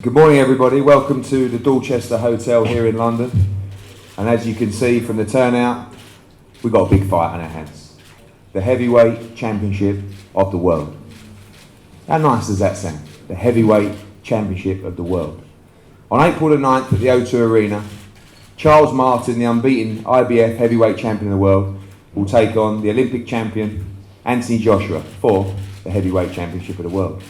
Good morning everybody, welcome to the Dorchester Hotel here in London, and as you can see from the turnout, we've got a big fight on our hands. The Heavyweight Championship of the World. How nice does that sound? The Heavyweight Championship of the World. On April the 9th at the O2 Arena, Charles Martin, the unbeaten IBF Heavyweight Champion of the world, will take on the Olympic champion Anthony Joshua for the Heavyweight Championship of the World.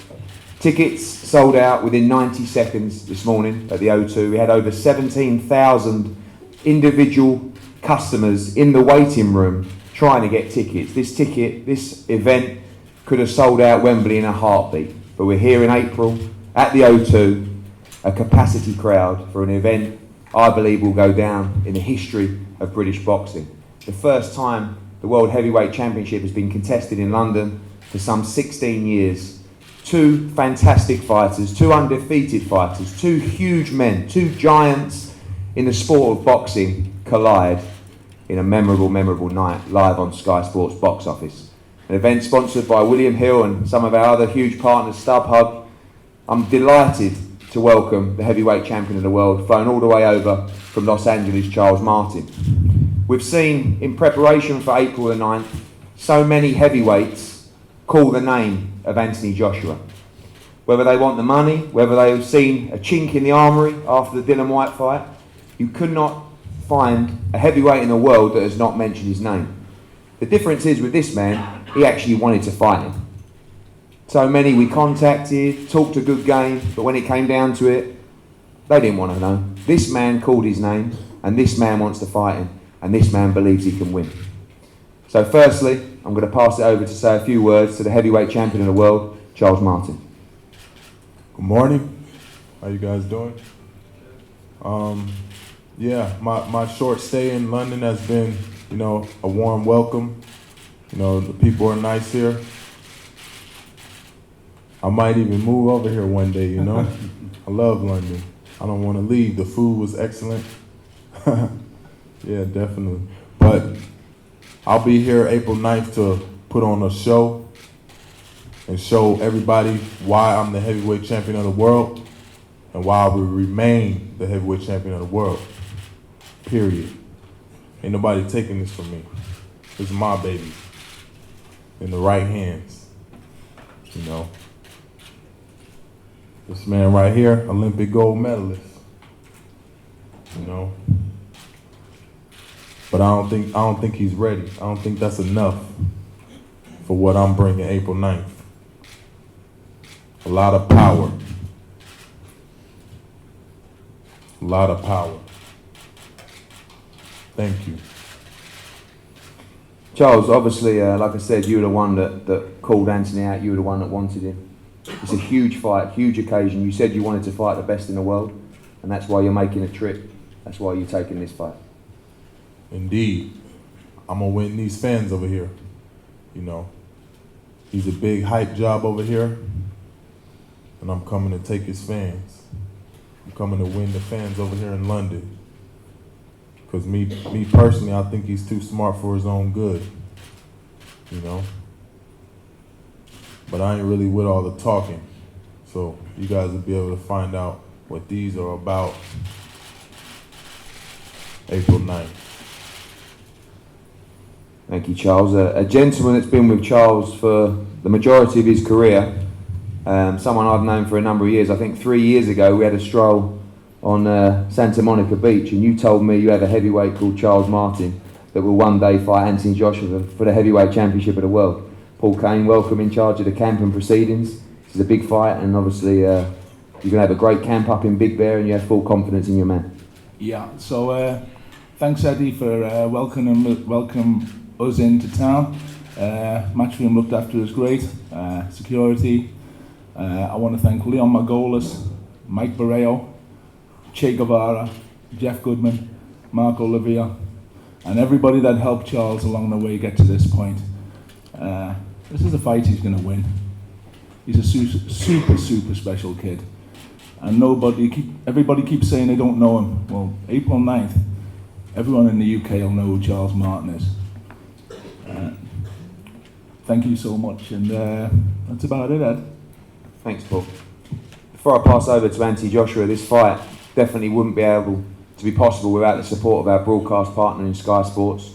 Tickets sold out within 90 seconds this morning at the O2. We had over 17,000 individual customers in the waiting room trying to get tickets. This event could have sold out Wembley in a heartbeat. But we're here in April at the O2, a capacity crowd for an event I believe will go down in the history of British boxing. The first time the World Heavyweight Championship has been contested in London for some 16 years. Two fantastic fighters, two undefeated fighters, two huge men, two giants in the sport of boxing collide in a memorable night live on Sky Sports Box Office. An event sponsored by William Hill and some of our other huge partners, StubHub. I'm delighted to welcome the heavyweight champion of the world, flown all the way over from Los Angeles, Charles Martin. We've seen in preparation for April the 9th, so many heavyweights call the name of Anthony Joshua. Whether they want the money, whether they've seen a chink in the armoury after the Dylan White fight, you could not find a heavyweight in the world that has not mentioned his name. The difference is with this man, he actually wanted to fight him. So many we contacted, talked a good game, but when it came down to it, they didn't want to know. This man called his name, and this man wants to fight him, and this man believes he can win. So firstly, I'm going to pass it over to say a few words to the heavyweight champion of the world, Charles Martin. Good morning. How you guys doing? My short stay in London has been, a warm welcome. The people are nice here. I might even move over here one day, I love London. I don't want to leave. The food was excellent. Yeah, definitely. But I'll be here April 9th to put on a show and show everybody why I'm the heavyweight champion of the world and why I will remain the heavyweight champion of the world. Period. Ain't nobody taking this from me. This is my baby. In the right hands. This man right here, Olympic gold medalist. But I don't think he's ready. I don't think that's enough for what I'm bringing April 9th. A lot of power. A lot of power. Thank you. Charles, obviously, like I said, you were the one that called Anthony out. You were the one that wanted him. It's a huge fight, huge occasion. You said you wanted to fight the best in the world, and that's why you're making a trip. That's why you're taking this fight. Indeed. I'm going to win these fans over here. He's a big hype job over here, and I'm coming to take his fans. I'm coming to win the fans over here in London. Because me personally, I think he's too smart for his own good. But I ain't really with all the talking. So you guys will be able to find out what these are about April 9th. Thank you, Charles. A gentleman that's been with Charles for the majority of his career, someone I've known for a number of years. I think 3 years ago we had a stroll on Santa Monica Beach, and you told me you had a heavyweight called Charles Martin that will one day fight Anthony Joshua for the heavyweight championship of the world. Paul Kane, welcome in charge of the camp and proceedings. This is a big fight, and obviously you're going to have a great camp up in Big Bear, and you have full confidence in your man. Yeah, so thanks Eddie for welcoming us into town. Matchroom looked after us great. Security. I want to thank Leon Margolis, Mike Barreo, Che Guevara, Jeff Goodman, Mark Olivia, and everybody that helped Charles along the way get to this point. This is a fight he's going to win. He's a super special kid. And everybody keeps saying they don't know him. Well, April 9th, everyone in the UK will know who Charles Martin is. Thank you so much, and that's about it, Ed. Thanks, Paul. Before I pass over to Anthony Joshua, this fight definitely wouldn't be able to be possible without the support of our broadcast partner in Sky Sports.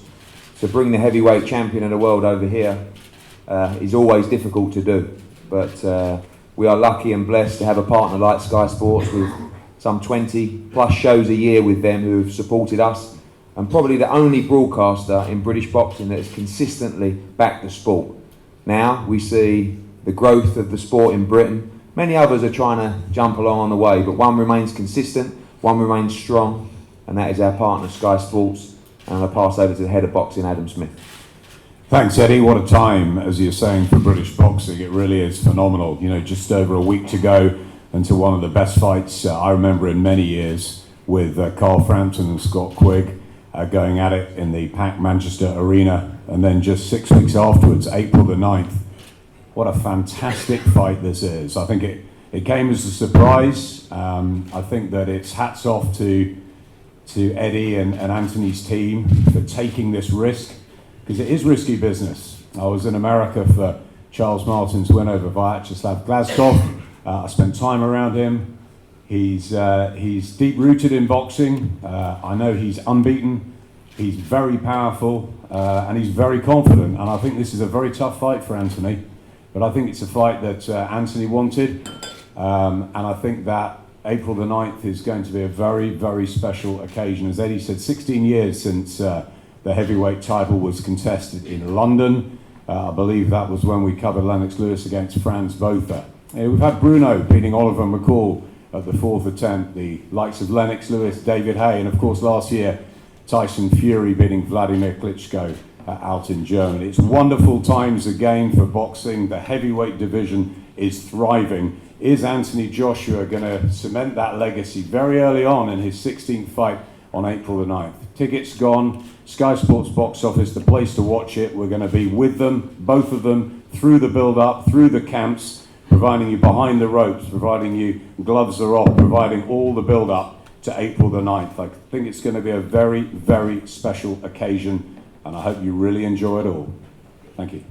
To bring the heavyweight champion of the world over here is always difficult to do, but we are lucky and blessed to have a partner like Sky Sports with some 20 plus shows a year with them who have supported us, and probably the only broadcaster in British boxing that has consistently backed the sport. Now we see the growth of the sport in Britain. Many others are trying to jump along on the way, but one remains consistent, one remains strong, and that is our partner Sky Sports. And I'll pass over to the head of boxing, Adam Smith. Thanks, Eddie. What a time, as you're saying, for British boxing. It really is phenomenal. You know, just over a week to go until one of the best fights I remember in many years, with Carl Frampton and Scott Quigg going at it in the packed Manchester Arena, and then just 6 weeks afterwards, April the 9th. What a fantastic fight this is. I think it came as a surprise. I think that it's hats off to Eddie and Anthony's team for taking this risk, because it is risky business. I was in America for Charles Martin's win over Vyacheslav Glazkov. I spent time around him. He's deep-rooted in boxing. I know he's unbeaten. He's very powerful, and he's very confident. And I think this is a very tough fight for Anthony. But I think it's a fight that Anthony wanted. And I think that April the 9th is going to be a very, very special occasion. As Eddie said, 16 years since the heavyweight title was contested in London. I believe that was when we covered Lennox Lewis against Franz Botha. We've had Bruno beating Oliver McCall at the fourth attempt, the likes of Lennox Lewis, David Haye, and of course last year, Tyson Fury beating Vladimir Klitschko out in Germany. It's wonderful times again for boxing. The heavyweight division is thriving. Is Anthony Joshua going to cement that legacy very early on in his 16th fight on April the 9th? Tickets gone. Sky Sports box office, the place to watch it. We're going to be with them, both of them, through the build-up, through the camps, providing you behind the ropes, providing you gloves are off, providing all the build-up to April the 9th. I think it's going to be a very, very special occasion, and I hope you really enjoy it all. Thank you.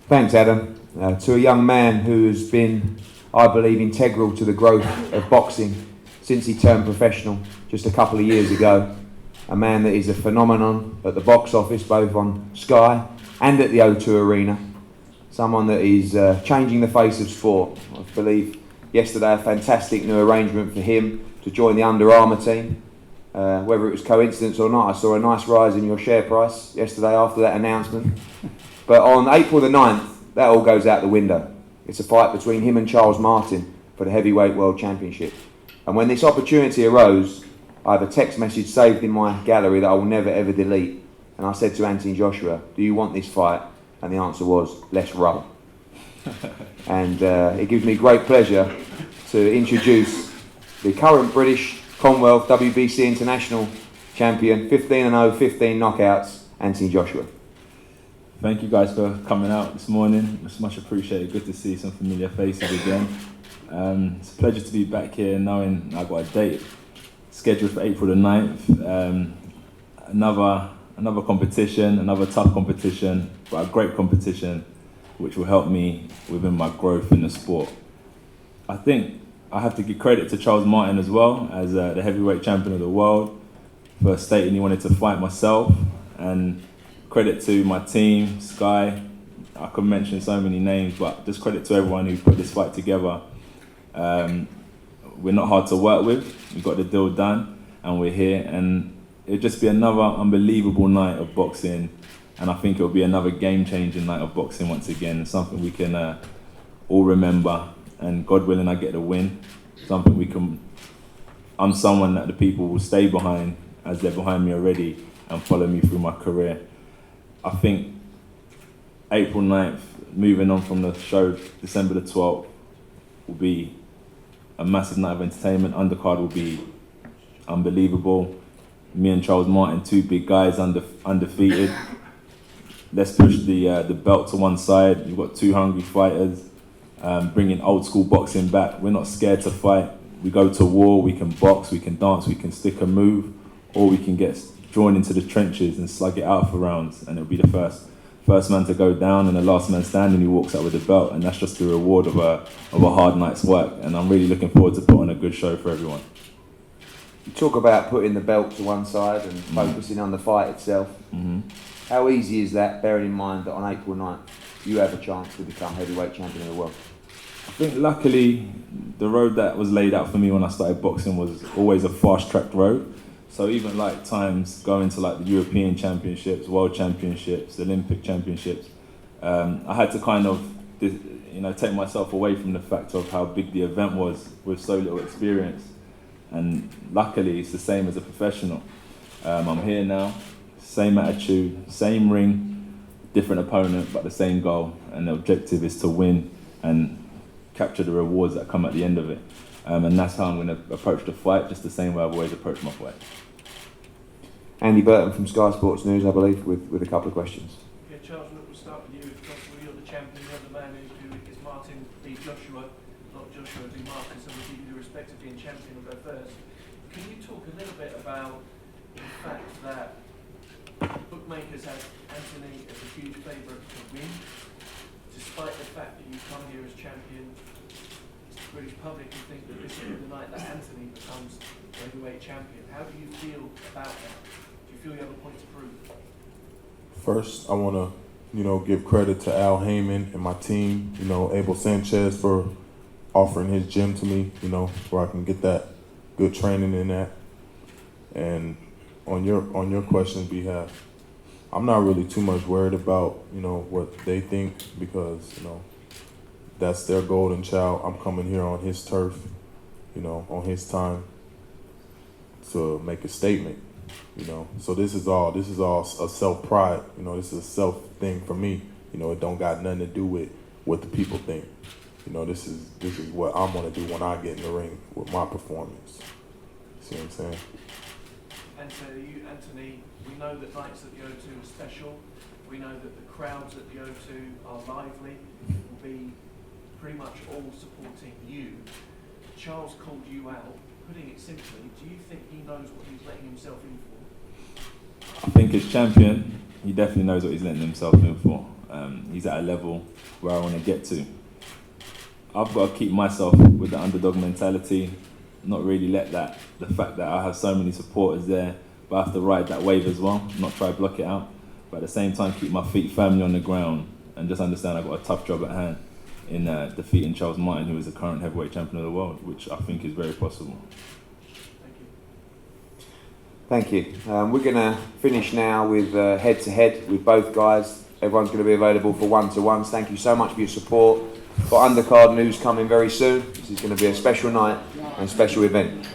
Thanks, Adam. To a young man who has been, I believe, integral to the growth of boxing since he turned professional just a couple of years ago. A man that is a phenomenon at the box office, both on Sky and at the O2 Arena. Someone that is changing the face of sport. I believe yesterday a fantastic new arrangement for him to join the Under Armour team. Whether it was coincidence or not, I saw a nice rise in your share price yesterday after that announcement. But on April the 9th, that all goes out the window. It's a fight between him and Charles Martin for the Heavyweight World Championship. And when this opportunity arose, I have a text message saved in my gallery that I will never ever delete. And I said to Anthony Joshua, do you want this fight? And the answer was, let's roll. And it gives me great pleasure to introduce the current British Commonwealth WBC International Champion, 15-0, 15 knockouts, Anthony Joshua. Thank you guys for coming out this morning. It's much appreciated. Good to see some familiar faces again. It's a pleasure to be back here knowing I've got a date scheduled for April the 9th. Another competition, another tough competition, but a great competition which will help me within my growth in the sport. I think I have to give credit to Charles Martin as well as the heavyweight champion of the world for stating he wanted to fight myself, and credit to my team, Sky. I could mention so many names, but just credit to everyone who put this fight together. We're not hard to work with. We got the deal done, and we're here. And it'll just be another unbelievable night of boxing, and I think it'll be another game-changing night of boxing once again. Something we can all remember, and God willing, I get the win. Something we can. I'm someone that the people will stay behind, as they're behind me already, and follow me through my career. I think April 9th, moving on from the show, December the 12th, will be a massive night of entertainment. Undercard will be unbelievable. Me and Charles Martin, two big guys, undefeated. Let's push the belt to one side. We've got two hungry fighters, bringing old school boxing back. We're not scared to fight. We go to war, we can box, we can dance, we can stick and move, or we can get drawn into the trenches and slug it out for rounds, and it'll be the first man to go down and the last man standing who walks out with the belt, and that's just the reward of a hard night's work. And I'm really looking forward to putting on a good show for everyone. You talk about putting the belt to one side and focusing on the fight itself. How easy is that, bearing in mind that on April 9th you have a chance to become heavyweight champion of the world? I think luckily the road that was laid out for me when I started boxing was always a fast-tracked road. So even like times going to like the European Championships, World Championships, Olympic Championships, I had to kind of take myself away from the fact of how big the event was with so little experience. And luckily it's the same as a professional. I'm here now, same attitude, same ring, different opponent, but the same goal. And the objective is to win and capture the rewards that come at the end of it. And that's how I'm going to approach the fight, just the same way I've always approached my fight. Andy Burton from Sky Sports News, I believe, with a couple of questions. Yeah, Charles, look, we'll start with you. If possible, you're the champion, you're the man who is Martin v Joshua, not Joshua v Marcus, and we'll give you the respect of being champion. Will go first. Can you talk a little bit about the fact that bookmakers have Anthony as a huge favourite to win, despite the fact that you come here as champion? The British public can think that this will be the night that Anthony becomes heavyweight champion. How do you feel about that? Do you feel you have a point to prove? First, I want to, give credit to Al Heyman and my team, Abel Sanchez for offering his gym to me, where I can get that good training in that. And on your question's behalf, I'm not really too much worried about, what they think, because, that's their golden child. I'm coming here on his turf, on his time to make a statement, So this is all a self-pride, this is a self thing for me. It don't got nothing to do with what the people think. This is what I'm gonna do when I get in the ring with my performance. See what I'm saying? And so Anthony, we know that nights at the O2 are special. We know that the crowds at the O2 are lively. It will be pretty much all supporting you. Charles called you out. Putting it simply, do you think he knows what he's letting himself in for? I think as champion, he definitely knows what he's letting himself in for. He's at a level where I want to get to. I've got to keep myself with the underdog mentality, not really let the fact that I have so many supporters there, but I have to ride that wave as well, not try to block it out, but at the same time keep my feet firmly on the ground and just understand I've got a tough job at hand in defeating Charles Martin, who is the current heavyweight champion of the world, which I think is very possible. Thank you. Thank you. We're going to finish now with head-to-head with both guys. Everyone's going to be available for one-to-ones. Thank you so much for your support. Got undercard news coming very soon. This is going to be a special night and special event.